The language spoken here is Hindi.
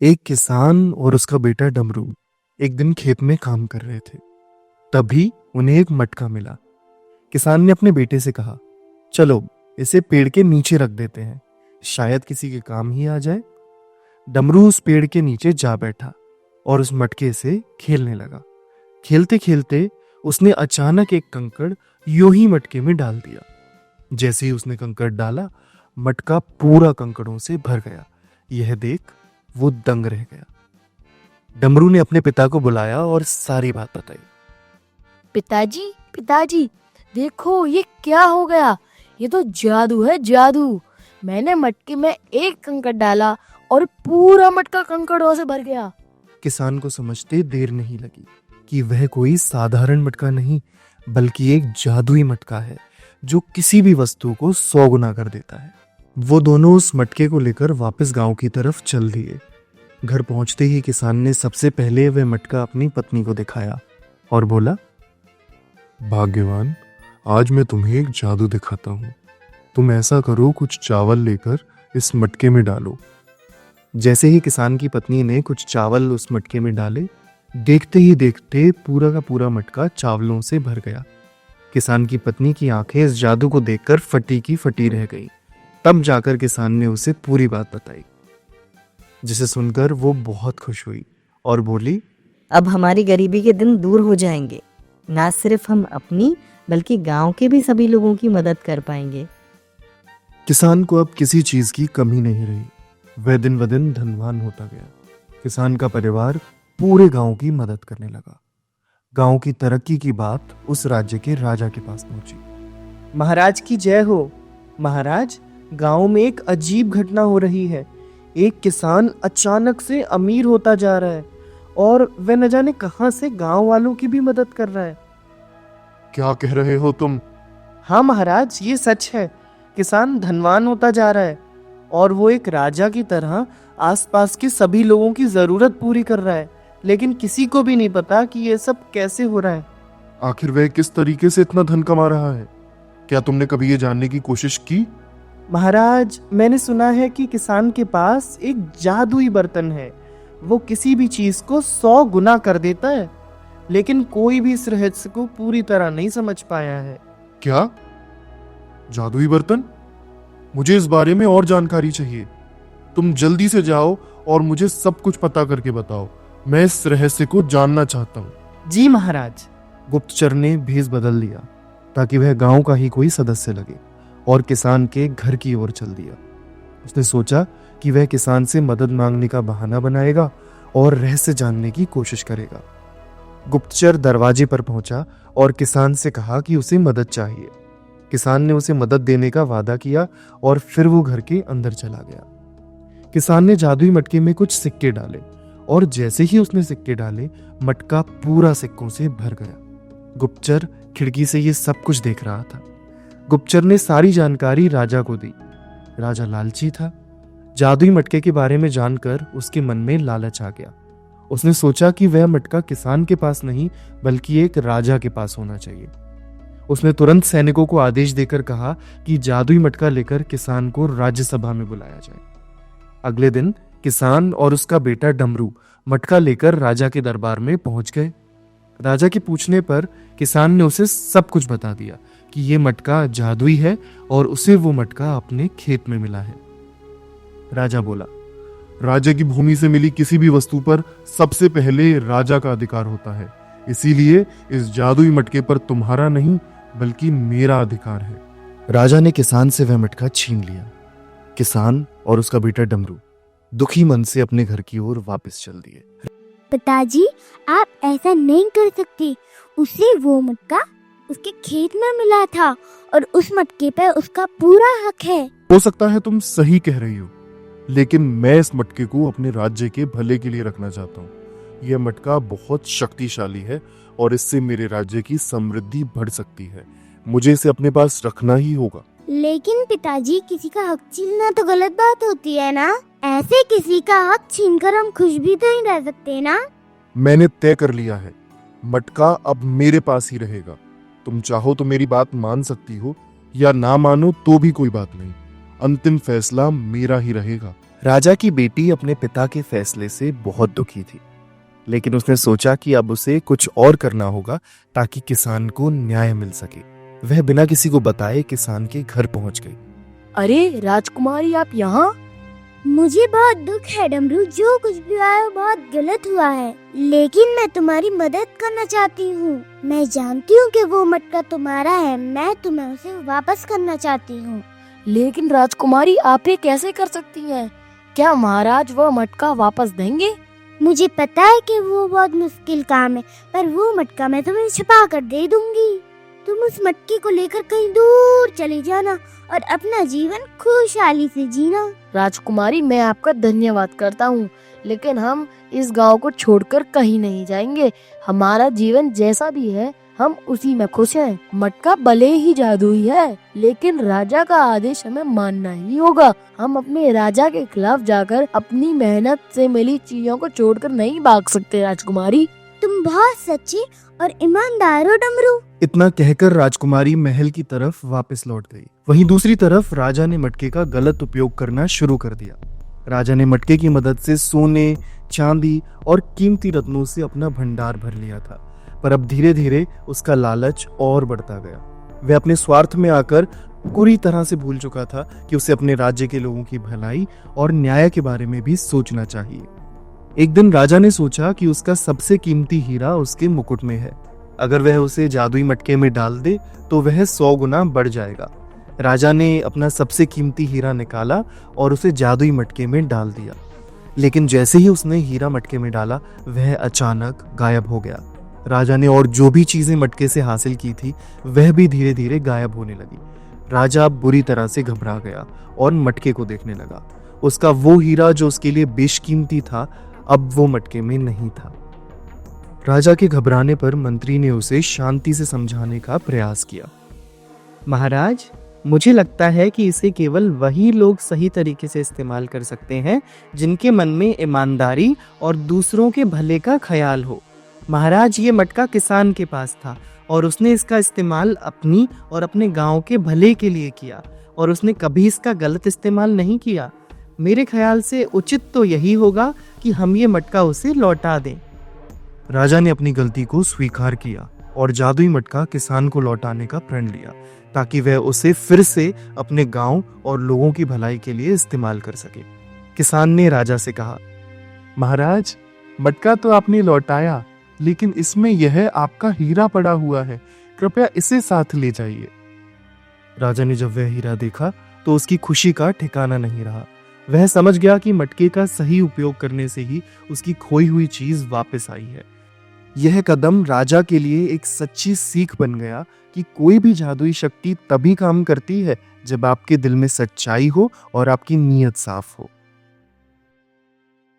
एक किसान और उसका बेटा डमरू एक दिन खेत में काम कर रहे थे। तभी उन्हें एक मटका मिला। किसान ने अपने बेटे से कहा, चलो इसे पेड़ के नीचे रख देते हैं, शायद किसी के काम ही आ जाए। डमरू उस पेड़ के नीचे जा बैठा और उस मटके से खेलने लगा। खेलते खेलते उसने अचानक एक कंकड़ यूं ही मटके में डाल दिया। जैसे ही उसने कंकड़ डाला, मटका पूरा कंकड़ों से भर गया। यह देख वो दंग रह गया। डमरू ने अपने पिता को बुलाया और सारी बात बताई। पिताजी पिताजी, देखो ये क्या हो गया। ये तो जादू है, जादू। मैंने मटके में एक कंकड़ डाला और पूरा मटका कंकड़ों से भर गया। किसान को समझते देर नहीं लगी कि वह कोई साधारण मटका नहीं, बल्कि एक जादुई मटका है जो किसी भी वस्तु को 100 गुना कर देता है। वो दोनों उस मटके को लेकर वापस गांव की तरफ चल दिए। घर पहुंचते ही किसान ने सबसे पहले वह मटका अपनी पत्नी को दिखाया और बोला, भाग्यवान, आज मैं तुम्हें एक जादू दिखाता हूँ। तुम ऐसा करो, कुछ चावल लेकर इस मटके में डालो। जैसे ही किसान की पत्नी ने कुछ चावल उस मटके में डाले, देखते ही देखते पूरा का पूरा मटका चावलों से भर गया। किसान की पत्नी की आंखें इस जादू को देखकर फटी की फटी रह गई। तब जाकर किसान ने उसे पूरी बात बताई, जिसे सुनकर वो बहुत खुश हुई और बोली, अब हमारी गरीबी के दिन दूर हो जाएंगे। ना सिर्फ हम अपनी बल्कि गांव के भी सभी लोगों की मदद कर पाएंगे। किसान को अब किसी चीज की कमी नहीं रही। वह दिन ब दिन धनवान होता गया। किसान का परिवार पूरे गांव की मदद करने लगा। गांव की तरक्की की बात उस राज्य के राजा के पास पहुंची। महाराज की जय हो। महाराज, गांव में एक अजीब घटना हो रही है। एक किसान अचानक से अमीर होता जा रहा है और वह न जाने कहां से गांव वालों की भी मदद कर रहा है। क्या कह रहे हो तुम? हाँ महाराज, ये सच है। किसान धनवान होता जा रहा है और वो एक राजा की तरह आसपास के सभी लोगों की जरूरत पूरी कर रहा है, लेकिन किसी को भी नहीं पता कि ये सब कैसे हो रहा है। आखिर वह किस तरीके से इतना धन कमा रहा है? क्या तुमने कभी ये जानने की कोशिश की? महाराज, मैंने सुना है कि किसान के पास एक जादुई बर्तन है। वो किसी भी चीज को 100 गुना कर देता है, लेकिन कोई भी इस रहस्य को पूरी तरह नहीं समझ पाया है। क्या? जादुई बर्तन? मुझे इस बारे में और जानकारी चाहिए। तुम जल्दी से जाओ और मुझे सब कुछ पता करके बताओ। मैं इस रहस्य को जानना चाहता हूँ। जी महाराज। गुप्तचर ने भेष बदल लिया ताकि वह गांव का ही कोई सदस्य लगे और किसान के घर की ओर चल दिया। उसने सोचा कि वह किसान से मदद मांगने का बहाना बनाएगा और रहस्य जानने की कोशिश करेगा। गुप्तचर दरवाजे पर पहुंचा और किसान से कहा कि उसे मदद चाहिए। किसान ने उसे मदद देने का वादा किया और फिर वो घर के अंदर चला गया। किसान ने जादुई मटके में कुछ सिक्के डाले और जैसे ही उसने सिक्के डाले, मटका पूरा सिक्कों से भर गया। गुप्तचर खिड़की से ये सब कुछ देख रहा था। गुप्तचर ने सारी जानकारी राजा को दी। राजा लालची था। जादुई मटके के बारे में जानकर उसके मन में लालच आ गया। उसने सोचा कि वह मटका किसान के पास नहीं, बल्कि एक राजा के पास होना चाहिए। उसने तुरंत सैनिकों को आदेश देकर कहा कि जादुई मटका लेकर किसान को राज्यसभा में बुलाया जाए। अगले दिन किसान और उसका बेटा डमरू मटका लेकर राजा के दरबार में पहुंच गए। राजा के पूछने पर किसान ने उसे सब कुछ बता दिया कि यह मटका जादुई है और उसे वो मटका अपने खेत में मिला है। राजा बोला, राजा की भूमि से मिली किसी भी वस्तु पर सबसे पहले राजा का अधिकार होता है, इसीलिए इस जादुई मटके पर तुम्हारा नहीं बल्कि मेरा अधिकार है। राजा ने किसान से वह मटका छीन लिया। किसान और उसका बेटा डमरू दुखी मन से अपने घर की ओर वापस चल दिए। पिताजी, आप ऐसा नहीं कर सकते। उसे वो मटका उसके खेत में मिला था और उस मटके पर उसका पूरा हक है। हो सकता है तुम सही कह रही हो, लेकिन मैं इस मटके को अपने राज्य के भले के लिए रखना चाहता हूँ। यह मटका बहुत शक्तिशाली है और इससे मेरे राज्य की समृद्धि बढ़ सकती है। मुझे इसे अपने पास रखना ही होगा। लेकिन पिताजी, किसी का हक छीनना तो गलत बात होती है ना। ऐसे किसी का हक छीनकर हम खुश भी तो नहीं रह सकते ना। मैंने तय कर लिया है, मटका अब मेरे पास ही रहेगा। तुम चाहो तो मेरी बात मान सकती हो या ना मानो तो भी कोई बात नहीं। अंतिम फैसला मेरा ही रहेगा। राजा की बेटी अपने पिता के फैसले से बहुत दुखी थी, लेकिन उसने सोचा कि अब उसे कुछ और करना होगा ताकि किसान को न्याय मिल सके। वह बिना किसी को बताए किसान के घर पहुंच गई। अरे राजकुमारी, आप यहाँ? मुझे बहुत दुख है डमरू, जो कुछ भी हुआ है वो बहुत गलत हुआ है, लेकिन मैं तुम्हारी मदद करना चाहती हूँ। मैं जानती हूँ कि वो मटका तुम्हारा है, मैं तुम्हें उसे वापस करना चाहती हूँ। लेकिन राजकुमारी, आप ये कैसे कर सकती हैं? क्या महाराज वह मटका वापस देंगे? मुझे पता है कि वो बहुत मुश्किल काम है, पर वो मटका मैं तुम्हें छुपा कर दे दूंगी। तुम उस मटके को लेकर कहीं दूर चले जाना और अपना जीवन खुशहाली से जीना। राजकुमारी, मैं आपका धन्यवाद करता हूँ, लेकिन हम इस गांव को छोड़कर कहीं नहीं जाएंगे। हमारा जीवन जैसा भी है हम उसी में खुश हैं। मटका भले ही जादुई है, लेकिन राजा का आदेश हमें मानना ही होगा। हम अपने राजा के खिलाफ जाकर अपनी मेहनत से मिली चीजों को छोड़कर नहीं भाग सकते। राजकुमारी, तुम बहुत सच्चे और ईमानदार हो डमरू। इतना कहकर राजकुमारी महल की तरफ वापस लौट गई। वहीं दूसरी तरफ राजा ने मटके का गलत उपयोग करना शुरू कर दिया। राजा ने मटके की मदद से सोने, चांदी और कीमती रत्नों से अपना भंडार भर लिया था, पर अब धीरे धीरे उसका लालच और बढ़ता गया। वह अपने स्वार्थ में आकर पूरी तरह से भूल चुका था कि उसे अपने राज्य के लोगों की भलाई और न्याय के बारे में भी सोचना चाहिए। एक दिन राजा ने सोचा कि उसका सबसे कीमती हीरा उसके मुकुट में है। अगर वह उसे जादुई मटके में डाल दे तो वह 100 गुना बढ़ जाएगा। राजा ने अपना सबसे कीमती हीरा निकाला और उसे जादुई मटके में डाल दिया, लेकिन जैसे ही उसने हीरा मटके में डाला वह अचानक गायब हो गया। राजा ने और जो भी चीजें मटके से हासिल की थी वह भी धीरे धीरे गायब होने लगी। राजा बुरी तरह से घबरा गया और मटके को देखने लगा। उसका वो हीरा जो उसके लिए बेशकीमती था अब वो मटके में नहीं था। राजा के घबराने पर मंत्री ने उसे शांति से समझाने का प्रयास किया। महाराज, मुझे लगता है कि इसे केवल वही लोग सही तरीके से इस्तेमाल कर सकते हैं जिनके मन में ईमानदारी और दूसरों के भले का ख्याल हो। महाराज, ये मटका किसान के पास था और उसने इसका इस्तेमाल अपनी और अपने गांव के भले के लिए किया और उसने कभी इसका गलत इस्तेमाल नहीं किया। मेरे ख्याल से उचित तो यही होगा कि हम ये मटका उसे लौटा दें। राजा ने अपनी गलती को स्वीकार किया और जादुई मटका किसान को लौटाने का प्रण लिया ताकि वह उसे फिर से अपने गांव और लोगों की भलाई के लिए इस्तेमाल कर सके। किसान ने राजा से कहा, महाराज, मटका तो आपने लौटाया, लेकिन इसमें यह आपका हीरा पड़ा हुआ है, कृपया इसे साथ ले जाइए। राजा ने जब वह हीरा देखा तो उसकी खुशी का ठिकाना नहीं रहा। वह समझ गया कि मटके का सही उपयोग करने से ही उसकी खोई हुई चीज वापस आई है। यह कदम राजा के लिए एक सच्ची सीख बन गया कि कोई भी जादुई शक्ति तभी काम करती है जब आपके दिल में सच्चाई हो और आपकी नीयत साफ हो।